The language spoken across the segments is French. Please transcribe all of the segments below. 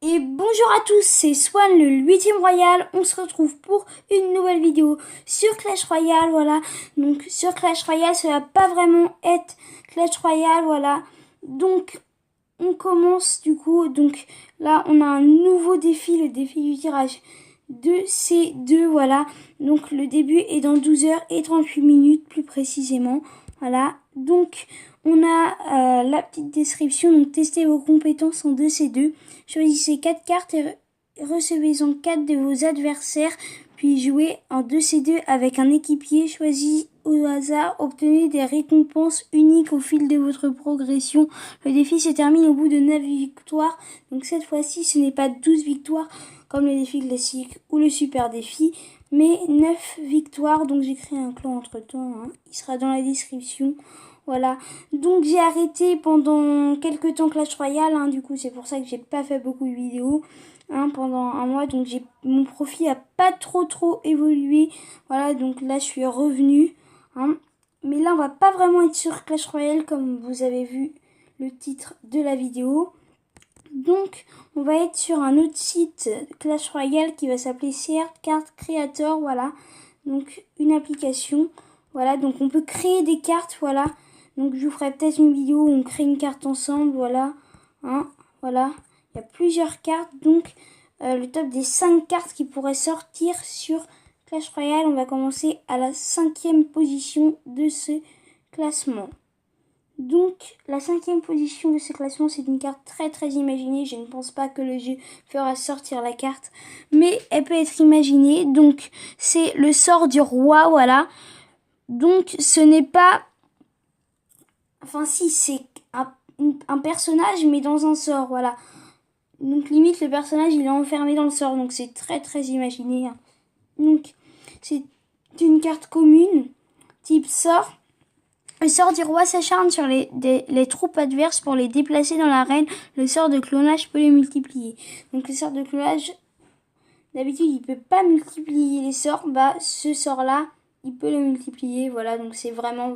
Et bonjour à tous, c'est Swan, le 8e Royal. On se retrouve pour une nouvelle vidéo sur Clash Royale, voilà. Donc sur Clash Royale, ça va pas vraiment être Clash Royale, voilà. Donc on commence du coup. Donc là, on a un nouveau défi, le défi du tirage de C2, voilà. Donc le début est dans 12h38 plus précisément, voilà. Donc on a la petite description, donc testez vos compétences en 2C2. Choisissez 4 cartes et recevez-en 4 de vos adversaires, puis jouez en 2C2 avec un équipier choisi au hasard. Obtenez des récompenses uniques au fil de votre progression. Le défi se termine au bout de 9 victoires. Donc cette fois-ci, ce n'est pas 12 victoires comme le défi classique ou le super défi, mais 9 victoires. Donc j'ai créé un clan entre temps, hein. Il sera dans la description. Voilà, donc j'ai arrêté pendant quelques temps Clash Royale, hein. Du coup c'est pour ça que j'ai pas fait beaucoup de vidéos, hein, pendant un mois. Donc mon profil a pas trop évolué. Voilà, donc là je suis revenu, hein. Mais là on va pas vraiment être sur Clash Royale comme vous avez vu le titre de la vidéo. Donc on va être sur un autre site Clash Royale qui va s'appeler CR Card Creator, voilà. Donc une application, voilà, donc on peut créer des cartes, voilà. Donc je vous ferai peut-être une vidéo où on crée une carte ensemble, voilà, hein, voilà. Il y a plusieurs cartes, donc le top des 5 cartes qui pourraient sortir sur Clash Royale. On va commencer à la 5e position de ce classement. Donc la 5e position de ce classement, c'est une carte très imaginée. Je ne pense pas que le jeu fera sortir la carte, mais elle peut être imaginée. Donc c'est le sort du roi, voilà. Donc ce n'est pas... Enfin si, c'est un personnage, mais dans un sort, voilà. Donc limite, le personnage, il est enfermé dans le sort. Donc c'est très imaginé, hein. Donc c'est une carte commune, type sort. Le sort du roi s'acharne sur les troupes adverses pour les déplacer dans l'arène. Le sort de clonage peut les multiplier. Donc le sort de clonage, d'habitude, il peut pas multiplier les sorts. Bah, ce sort-là, il peut le multiplier. Voilà, donc c'est vraiment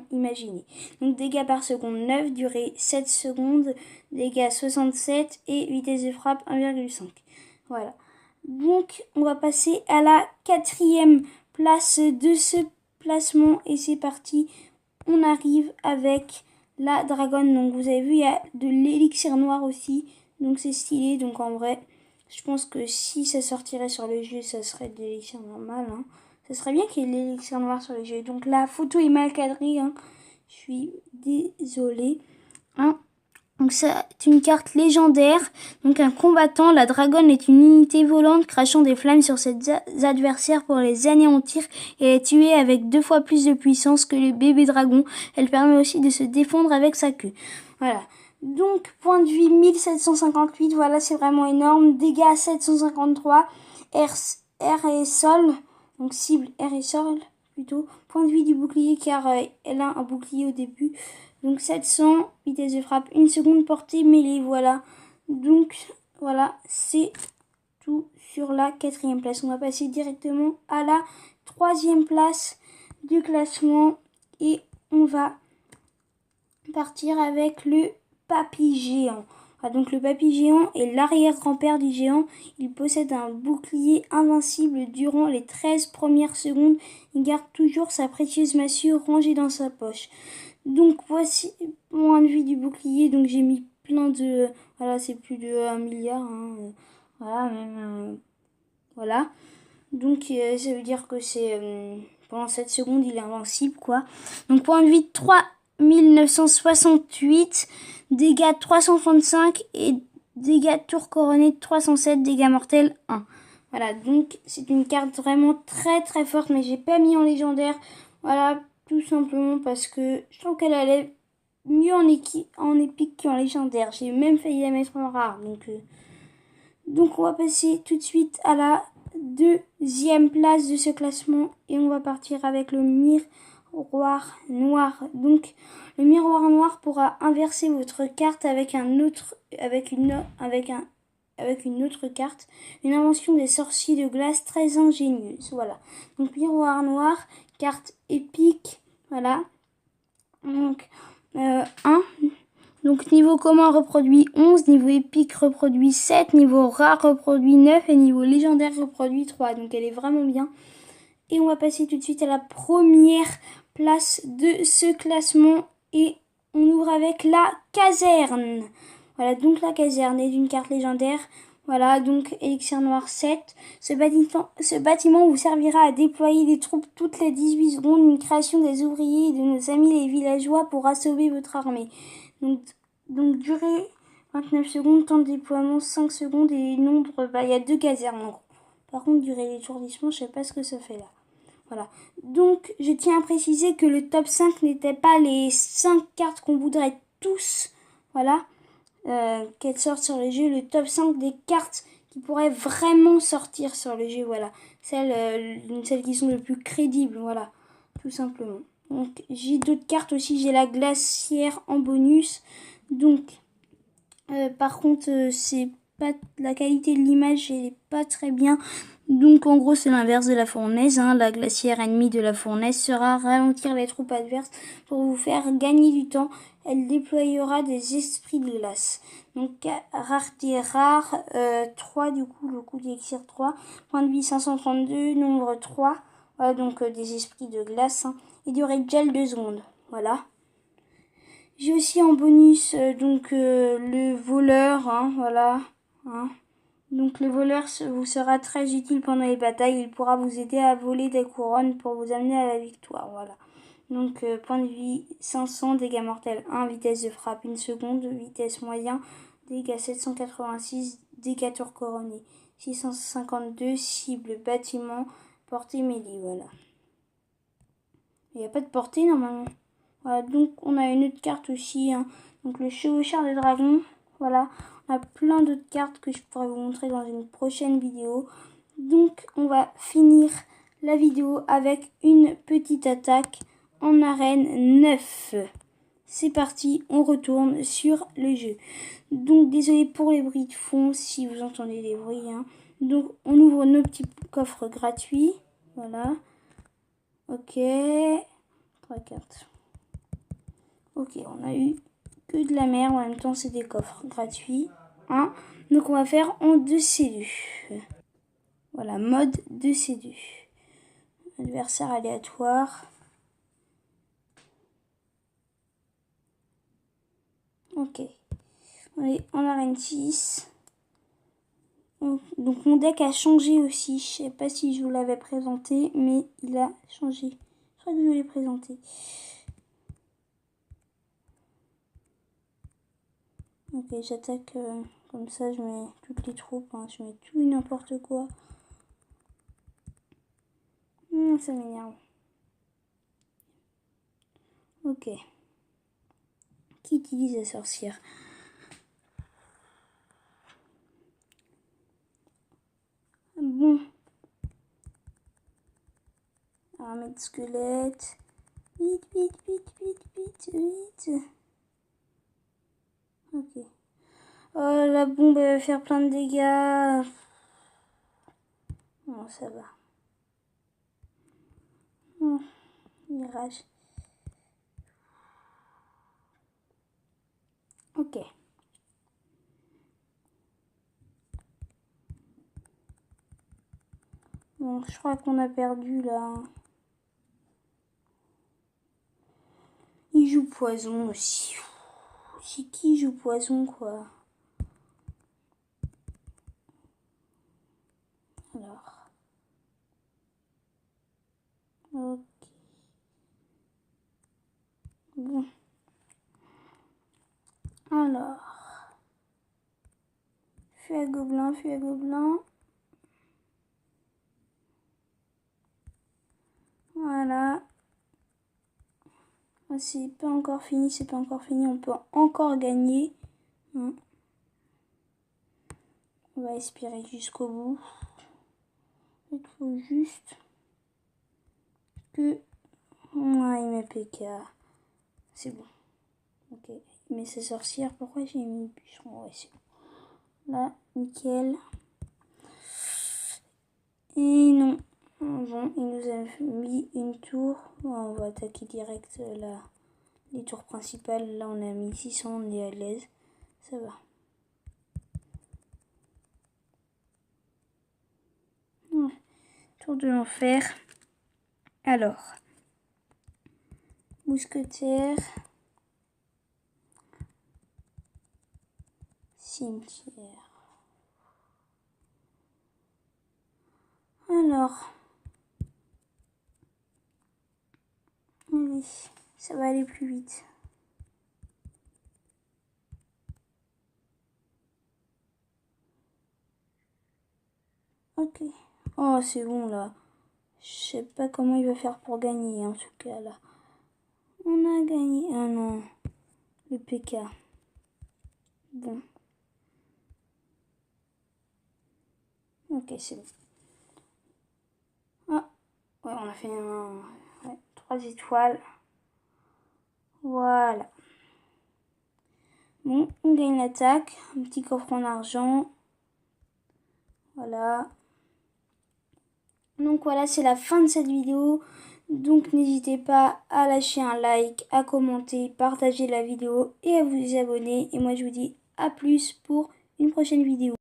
imaginé. Donc dégâts par seconde 9, durée 7 secondes, dégâts 67 et vitesse de frappe 1,5. Voilà. Donc on va passer à la 4e place de ce placement et c'est parti. On arrive avec la dragonne. Donc vous avez vu, il y a de l'élixir noir aussi, donc c'est stylé. Donc en vrai, je pense que si ça sortirait sur le jeu, ça serait de l'élixir normal, hein. Ça serait bien qu'il y ait de l'élixir noir sur le jeu. Donc la photo est mal cadrée, hein. Je suis désolée, hein. Donc c'est une carte légendaire. Donc un combattant, la dragonne est une unité volante crachant des flammes sur ses adversaires pour les anéantir et les tuer avec 2 fois plus de puissance que le bébé dragon. Elle permet aussi de se défendre avec sa queue. Voilà. Donc point de vie 1758, voilà, c'est vraiment énorme. Dégâts 753. R et sol. Donc cible R et sol plutôt. Point de vie du bouclier car elle a un bouclier au début. Donc 700, vitesse de frappe, 1 seconde, portée mêlée, voilà. Donc voilà, c'est tout sur la 4e place. On va passer directement à la 3e place du classement et on va partir avec le papy géant. Donc le papy géant est l'arrière-grand-père du géant. Il possède un bouclier invincible durant les 13 premières secondes. Il garde toujours sa précieuse massue rangée dans sa poche. Donc voici point de vue du bouclier. Donc j'ai mis plein de... Voilà, c'est plus de 1 milliard, hein. Voilà, même... voilà. Donc ça veut dire que c'est... pendant 7 secondes, il est invincible, quoi. Donc point de vie 3968, dégâts 335 et dégâts tour couronné de 307, dégâts mortels 1. Voilà, donc c'est une carte vraiment très forte, mais j'ai pas mis en légendaire. Voilà, tout simplement parce que je trouve qu'elle allait mieux en épique qu'en légendaire. J'ai même failli la mettre en rare. Donc on va passer tout de suite à la 2e place de ce classement et on va partir avec le miroir noir. Donc le miroir noir pourra inverser votre carte avec une autre carte, une invention des sorciers de glace très ingénieuse. Voilà. Donc miroir noir, carte épique, voilà. Donc 1. Donc niveau commun reproduit 11, niveau épique reproduit 7, niveau rare reproduit 9 et niveau légendaire reproduit 3. Donc elle est vraiment bien. Et on va passer tout de suite à la première place de ce classement et on ouvre avec la caserne. Voilà, donc la caserne est d'une carte légendaire. Voilà, donc élixir noir 7. Ce bâtiment vous servira à déployer des troupes toutes les 18 secondes. Une création des ouvriers et de nos amis les villageois pour assommer votre armée. Donc durée 29 secondes, temps de déploiement 5 secondes et nombre, il y a 2 casernes en gros. Par contre, durée d'étourdissement, je sais pas ce que ça fait là. Voilà. Donc, je tiens à préciser que le top 5 n'était pas les 5 cartes qu'on voudrait tous, voilà, qu'elles sortent sur le jeu. Le top 5 des cartes qui pourraient vraiment sortir sur le jeu, voilà. Celles qui sont les plus crédibles, voilà, tout simplement. Donc, j'ai d'autres cartes aussi. J'ai la glacière en bonus. Donc, par contre, c'est pas la qualité de l'image, elle est pas très bien. Donc en gros c'est l'inverse de la fournaise, hein. La glacière ennemie de la fournaise sera ralentir les troupes adverses pour vous faire gagner du temps. Elle déployera des esprits de glace. Donc rareté rare, 3 du coup, le coup d'élixir 3, point de vie 532, nombre 3, voilà donc des esprits de glace, hein. Et durée de gel 2 secondes, voilà. J'ai aussi en bonus le voleur, hein, voilà, hein. Donc le voleur vous sera très utile pendant les batailles. Il pourra vous aider à voler des couronnes pour vous amener à la victoire. Voilà. Donc point de vie 500, dégâts mortels 1, vitesse de frappe 1 seconde, vitesse moyen, dégâts 786, dégâts tour couronné 652, cible bâtiment, portée mêlée. Voilà. Il n'y a pas de portée normalement. Voilà, donc on a une autre carte aussi, hein. Donc le chevaucheur des dragons. Voilà. On a plein d'autres cartes que je pourrais vous montrer dans une prochaine vidéo. Donc on va finir la vidéo avec une petite attaque en arène 9. C'est parti, on retourne sur le jeu. Donc désolé pour les bruits de fond si vous entendez des bruits, hein. Donc on ouvre nos petits coffres gratuits. Voilà. Ok. 3 cartes. Ok, on a eu que de la merde. En même temps, c'est des coffres gratuits. Hein. Donc, on va faire en 2 sédu. Voilà, mode 2 sédu. Adversaire aléatoire. Ok. On est en arène 6. Donc, mon deck a changé aussi. Je sais pas si je vous l'avais présenté, mais il a changé. Je crois que je l'ai présenté. Ok, j'attaque comme ça, je mets toutes les troupes, hein, je mets tout et n'importe quoi. Ça m'énerve. Ok. Qui utilise la sorcière? Bon. Armée de squelettes. Vite, vite, vite, vite, vite, vite. Ok. Oh, la bombe elle va faire plein de dégâts. Bon, ça va. Mirage. Ok. Bon, je crois qu'on a perdu là. Il joue poison aussi. C'est qui joue poison quoi? Alors. Ok. Bon. Alors. Feu à gobelin, feu à gobelin. Voilà. C'est pas encore fini, c'est pas encore fini. On peut encore gagner. On va espérer jusqu'au bout. Il faut juste que... Ouais, il met PK. C'est bon. Ok. Il met sa sorcière. Pourquoi j'ai mis le bûcheron? Ouais, c'est bon. Là, nickel. Et non. Bon, il nous a mis une tour. Bon, on va attaquer direct les tours principales. Là, on a mis 600, on est à l'aise. Ça va. Ouais. Tour de l'enfer. Alors. Mousquetaire. Cimetière. Alors. Allez, ça va aller plus vite. Ok. Oh, c'est bon là. Je sais pas comment il va faire pour gagner en tout cas là. On a gagné. Ah non. Le PK. Bon. Ok, c'est bon. Ah. Ouais, on a fait ouais, 3 étoiles. Voilà. Bon, on gagne l'attaque. Un petit coffre en argent. Voilà. Donc voilà, c'est la fin de cette vidéo. Donc n'hésitez pas à lâcher un like, à commenter, partager la vidéo et à vous abonner. Et moi je vous dis à plus pour une prochaine vidéo.